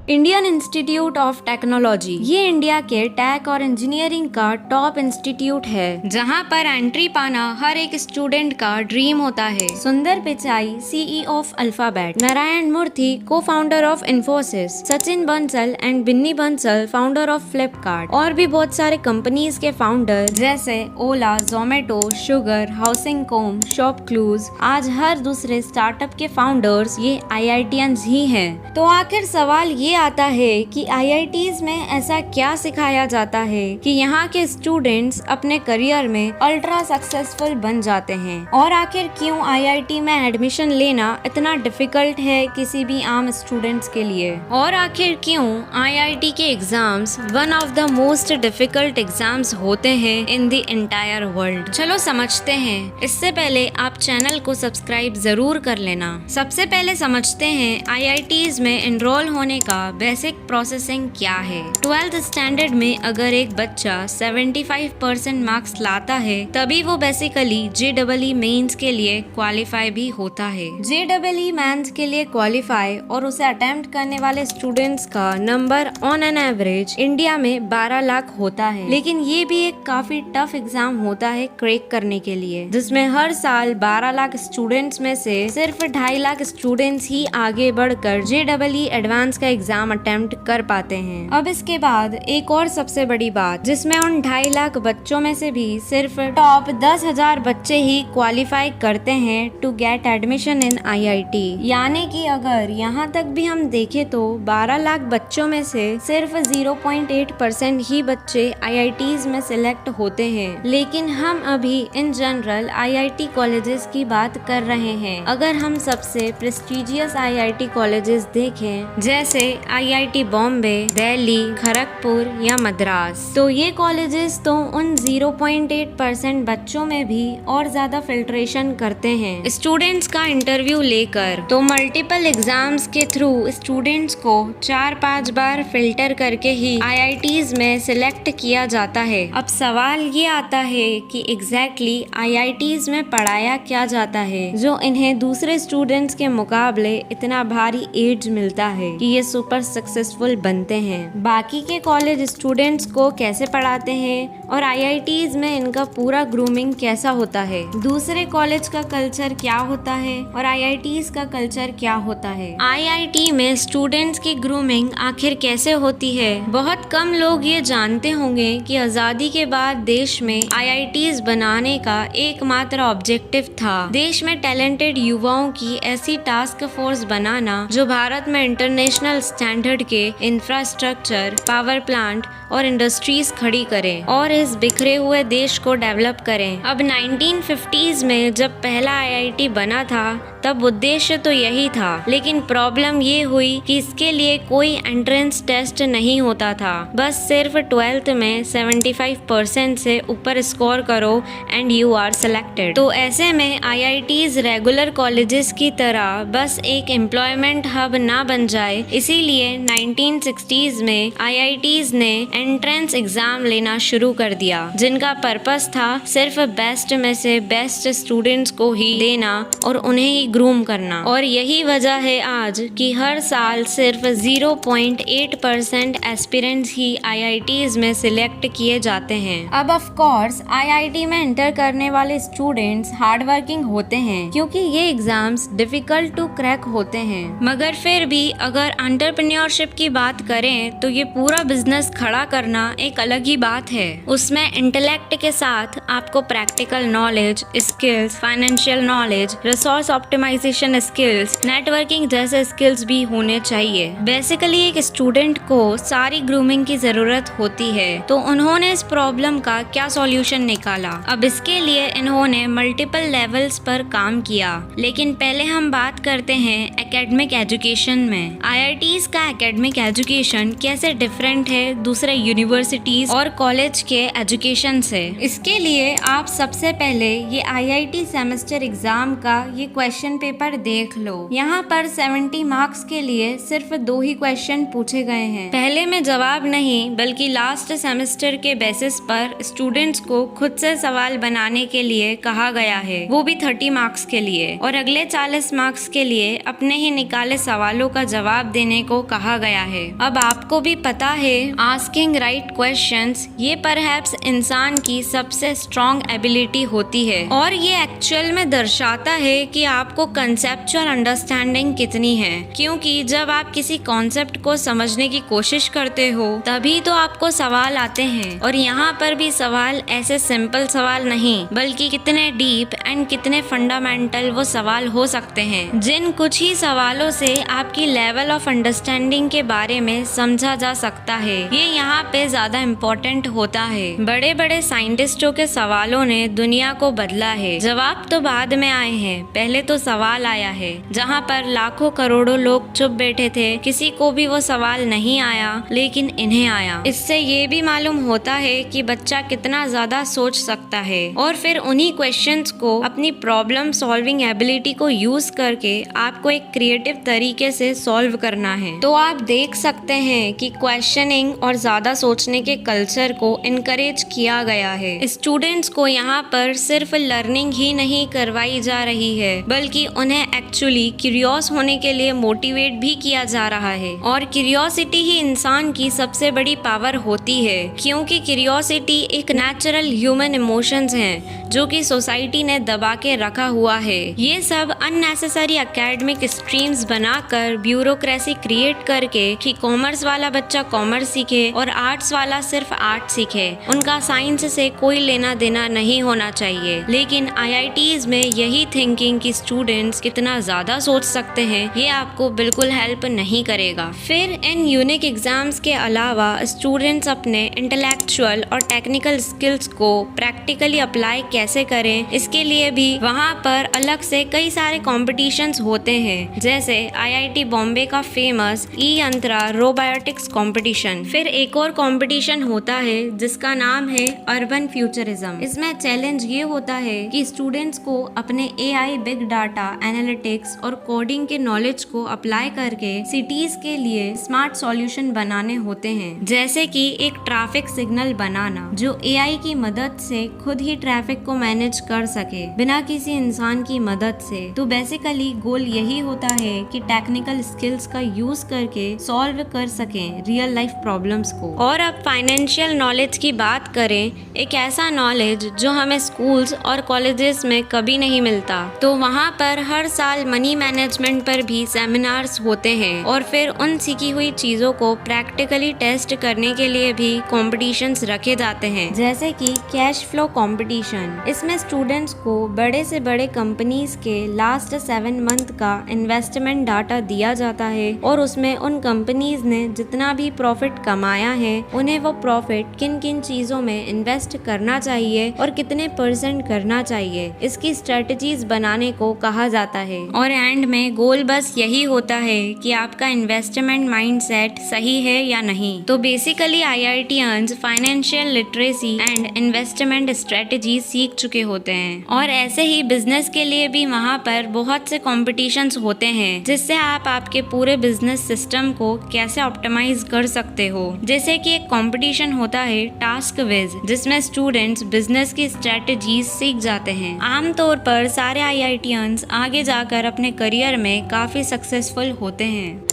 Indian institute of technology ये India के take और इंजीनियरिंग का टॉप इंस्टीट्यूट है, जहाँ पर एंट्री पाना हर एक स्टूडेंट का ड्रीम होता है। Sundar Pichai CEO of Alphabet, Narayan Murthy co founder of Infosys, Sachin Bansal and Binny Bansal founder of Flipkart और भी बहुत सारे कंपनीज के फाउंडर जैसे ओला, जोमेटो, शुगर, हाउसिंग कोम, शॉप क्लूज, आज हर दूसरे स्टार्टअप के फाउंडर्स ये IITians ही हैं। तो आखिर सवाल ये आता है कि IITs में ऐसा क्या सिखाया जाता है कि यहाँ के स्टूडेंट्स अपने करियर में अल्ट्रा सक्सेसफुल बन जाते हैं, और आखिर क्यों IIT में एडमिशन लेना इतना डिफिकल्ट है किसी भी आम स्टूडेंट्स के लिए, और आखिर क्यों IIT के exams one of the most difficult exams होते हैं इन द एंटायर वर्ल्ड। चलो समझते हैं। इससे पहले आप चैनल को सब्सक्राइब जरूर कर लेना। सबसे पहले समझते हैं IITs में एनरोल होने का बेसिक प्रोसेसिंग क्या है। 12th स्टैंडर्ड में अगर एक बच्चा 75% मार्क्स लाता है तभी वो बेसिकली JEE मेंस के लिए क्वालिफाई भी होता है। JEE मेंस के लिए क्वालिफाई और उसे अटेम्प्ट करने वाले स्टूडेंट्स का number on an average India में 12 लाख होता है, लेकिन ये भी एक काफी टफ एग्जाम होता है क्रैक करने के लिए, जिसमें हर साल 12 लाख स्टूडेंट्स में से सिर्फ 2.5 लाख स्टूडेंट्स ही आगे बढ़कर JEE एडवांस का एग्जाम अटेम्प्ट कर पाते हैं। अब इसके बाद एक और सबसे बड़ी बात, जिसमें उन 2.5 लाख बच्चों में से भी सिर्फ टॉप 10,000 बच्चे ही क्वालिफाई करते हैं to get admission in IIT। यानी कि अगर यहाँ तक भी हम देखें तो 12 लाख बच्चों में से सिर्फ 0.8% ही बच्चे IITs में सिलेक्ट होते हैं। लेकिन हम अभी इन जनरल IIT कॉलेजेस की बात कर रहे हैं। अगर हम सबसे प्रेस्टिजियस IIT कॉलेजेस देखें जैसे IIT बॉम्बे, दिल्ली, खड़गपुर या मद्रास, तो ये कॉलेजेस तो उन 0.8% बच्चों में भी और ज्यादा फिल्ट्रेशन करते हैं स्टूडेंट्स का इंटरव्यू लेकर। तो मल्टीपल एग्जाम्स के थ्रू स्टूडेंट्स को 4-5 बार फिल्टर करके ही IITs में सिलेक्ट किया जाता है। अब सवाल ये आता है कि एग्जैक्टली IITs में पढ़ाया क्या जाता है जो इन्हें दूसरे स्टूडेंट्स के मुकाबले इतना भारी एज मिलता है कि ये सुपर सक्सेसफुल बनते हैं। बाकी के कॉलेज स्टूडेंट्स को कैसे पढ़ाते हैं और IITs में इनका पूरा ग्रूमिंग कैसा होता है, दूसरे कॉलेज का कल्चर क्या होता है और IITs का कल्चर क्या होता है, IIT में स्टूडेंट्स की ग्रूमिंग आखिर कैसे होती है। बहुत कम लोग ये जानते होंगे कि आजादी के बाद देश में IITs बनाने का एकमात्र ऑब्जेक्टिव था देश में टैलेंटेड युवाओं की ऐसी टास्क फोर्स बनाना जो भारत में इंटरनेशनल स्टैंडर्ड के इंफ्रास्ट्रक्चर, पावर प्लांट और इंडस्ट्रीज खड़ी करें और इस बिखरे हुए देश को डेवलप करें। अब 1950s में जब पहला IIT बना था तब उद्देश्य तो यही था, लेकिन प्रॉब्लम ये हुई कि इसके लिए कोई एंट्रेंस टेस्ट नहीं होता था। बस सिर्फ 12th में 75% से ऊपर स्कोर करो एंड यू आर सिलेक्टेड। तो ऐसे में IITs रेगुलर कॉलेजेस की तरह बस एक एम्प्लॉयमेंट हब ना बन जाए, इसीलिए 1960s में IITs ने एंट्रेंस एग्जाम लेना शुरू कर दिया, जिनका पर्पस था सिर्फ बेस्ट में से बेस्ट स्टूडेंट्स को ही देना और उन्हें ही ग्रूम करना। और यही वजह है आज कि हर साल सिर्फ 0.8% एस्पिरेंट्स ही IITs में सिलेक्ट किए जाते हैं। अब ऑफ कोर्स IIT में एंटर करने वाले स्टूडेंट्स हार्ड वर्किंग होते हैं क्योंकि ये एग्जाम्स डिफिकल्ट टू क्रैक होते हैं, मगर फिर भी अगर एंटरप्रेन्योरशिप की बात करें तो ये पूरा बिजनेस खड़ा करना एक अलग ही बात है। उसमें इंटेलेक्ट के साथ आपको practical knowledge, skills, financial knowledge, resource optimization skills, networking जैसे स्किल्स भी होने चाहिए। बेसिकली एक स्टूडेंट को सारी ग्रूमिंग की जरूरत होती है। तो उन्होंने इस प्रॉब्लम का क्या सॉल्यूशन निकाला? अब इसके लिए इन्होंने मल्टीपल लेवल्स पर काम किया, लेकिन पहले हम बात करते हैं एकेडमिक एजुकेशन में। IITs का एकेडमिक एजुकेशन कैसे डिफरेंट है दूसरे यूनिवर्सिटीज और कॉलेज के एजुकेशन से। इसके लिए आप सबसे पहले ये IIT सेमेस्टर एग्जाम का ये क्वेश्चन क्वेश्चन पेपर देख लो। यहाँ पर 70 मार्क्स के लिए सिर्फ 2 ही क्वेश्चन पूछे गए हैं। पहले में जवाब नहीं बल्कि लास्ट सेमेस्टर के बेसिस पर स्टूडेंट्स को खुद से सवाल बनाने के लिए कहा गया है, वो भी 30 मार्क्स के लिए, और अगले 40 मार्क्स के लिए अपने ही निकाले सवालों का जवाब देने को कहा गया है। अब आपको भी पता है आस्किंग राइट क्वेश्चंस ये परहैप्स इंसान की सबसे स्ट्रॉन्ग एबिलिटी होती है, और ये एक्चुअल में दर्शाता है कि आपको कंसेप्चुअल अंडरस्टैंडिंग कितनी है, क्योंकि जब आप किसी कॉन्सेप्ट को समझने की कोशिश करते हो तभी तो आपको सवाल आते हैं। और यहाँ पर भी सवाल ऐसे सिंपल सवाल नहीं बल्कि कितने डीप एंड कितने फंडामेंटल वो सवाल हो सकते हैं, जिन कुछ ही सवालों से आपकी लेवल ऑफ अंडरस्टैंडिंग के बारे में समझा जा सकता है। ये यहाँ पे ज्यादा इम्पोर्टेंट होता है। बड़े बड़े साइंटिस्टों के सवालों ने दुनिया को बदला है। जवाब तो बाद में आए हैं, पहले तो सवाल आया है। जहाँ पर लाखों करोड़ों लोग चुप बैठे थे, किसी को भी वो सवाल नहीं आया, लेकिन इन्हें आया। इससे ये भी मालूम होता है कि बच्चा कितना ज्यादा सोच सकता है, और फिर उन्हीं क्वेश्चंस को अपनी प्रॉब्लम सॉल्विंग एबिलिटी को यूज करके आपको एक क्रिएटिव तरीके से सॉल्व करना है। तो आप देख सकते हैं कि क्वेश्चनिंग और ज्यादा सोचने के कल्चर को इनकरेज किया गया है। स्टूडेंट्स को यहाँ पर सिर्फ लर्निंग ही नहीं करवाई जा रही है, बल्कि उन्हें एक्चुअली क्यूरियस होने के लिए मोटिवेट भी किया जा रहा है। और क्यूरियोसिटी ही इंसान की सबसे बड़ी पावर होती है, क्योंकि क्यूरियोसिटी एक नेचुरल ह्यूमन इमोशंस हैं जो कि सोसाइटी ने दबा के रखा हुआ है। ये सब अननेसेसरी एकेडमिक स्ट्रीम्स बनाकर ब्यूरोक्रेसी क्रिएट करके कि कॉमर्स वाला बच्चा कॉमर्स सीखे और आर्ट्स वाला सिर्फ आर्ट सीखे, उनका साइंस से कोई लेना देना नहीं होना चाहिए। लेकिन IITs में यही थिंकिंग कि स्टूडेंट्स कितना ज्यादा सोच सकते हैं, ये आपको बिल्कुल हेल्प नहीं करेगा। फिर इन यूनिक एग्जाम्स के अलावा स्टूडेंट्स अपने इंटेलेक्चुअल और टेक्निकल स्किल्स को प्रैक्टिकली अप्लाई कैसे करें, इसके लिए भी वहाँ पर अलग से कई सारे कॉम्पिटिशन्स होते हैं, जैसे IIT बॉम्बे का फेमस ई-यंत्रा रोबोटिक्स कंपटीशन। फिर एक और कंपटीशन होता है जिसका नाम है अर्बन फ्यूचरिज्म। इसमें चैलेंज ये होता है कि स्टूडेंट्स को अपने AI बिग डाटा एनालिटिक्स और कोडिंग के नॉलेज को अप्लाई करके सिटीज के लिए स्मार्ट सॉल्यूशन बनाने होते हैं, जैसे कि एक ट्रैफिक सिग्नल बनाना जो AI की मदद से खुद ही ट्रैफिक को मैनेज कर सके बिना किसी इंसान की मदद से। तो बेसिकली गोल यही होता है कि टेक्निकल स्किल्स का यूज करके सॉल्व कर सकें रियल लाइफ प्रॉब्लम्स को। और अब फाइनेंशियल नॉलेज की बात करें, एक ऐसा नॉलेज जो हमें स्कूल्स और कॉलेजेस में कभी नहीं मिलता। तो वहाँ पर हर साल मनी मैनेजमेंट पर भी सेमिनार्स होते हैं, और फिर उन सीखी हुई चीजों को प्रैक्टिकली टेस्ट करने के लिए भी कॉम्पिटिशन्स रखे जाते हैं, जैसे कि कैश फ्लो कॉम्पिटिशन। इसमें स्टूडेंट्स को बड़े से बड़े कंपनीज के लास्ट 7 मंथ का इन्वेस्टमेंट डाटा दिया जाता है, और उसमें उन कंपनीज ने जितना भी प्रॉफिट कमाया है उन्हें वो प्रॉफिट किन किन चीजों में इन्वेस्ट करना चाहिए और कितने % करना चाहिए, इसकी स्ट्रेटजीज बनाने को कहा जाता है। और एंड में गोल बस यही होता है कि आपका इन्वेस्टमेंट माइंडसेट सही है या नहीं। तो basically IITians financial literacy and investment strategy सीख चुके होते हैं। और ऐसे ही बिजनेस के लिए भी वहाँ पर बहुत से कॉम्पिटिशन्स होते हैं, जिससे आप आपके पूरे बिजनेस सिस्टम को कैसे ऑप्टिमाइज कर सकते हो। जैसे कि एक कंपटीशन होता है टास्क विज, जिसमें स्टूडेंट्स बिजनेस की स्ट्रेटजीज सीख जाते हैं। आमतौर पर सारे IITians आगे जाकर अपने करियर में काफी सक्सेसफुल होते हैं।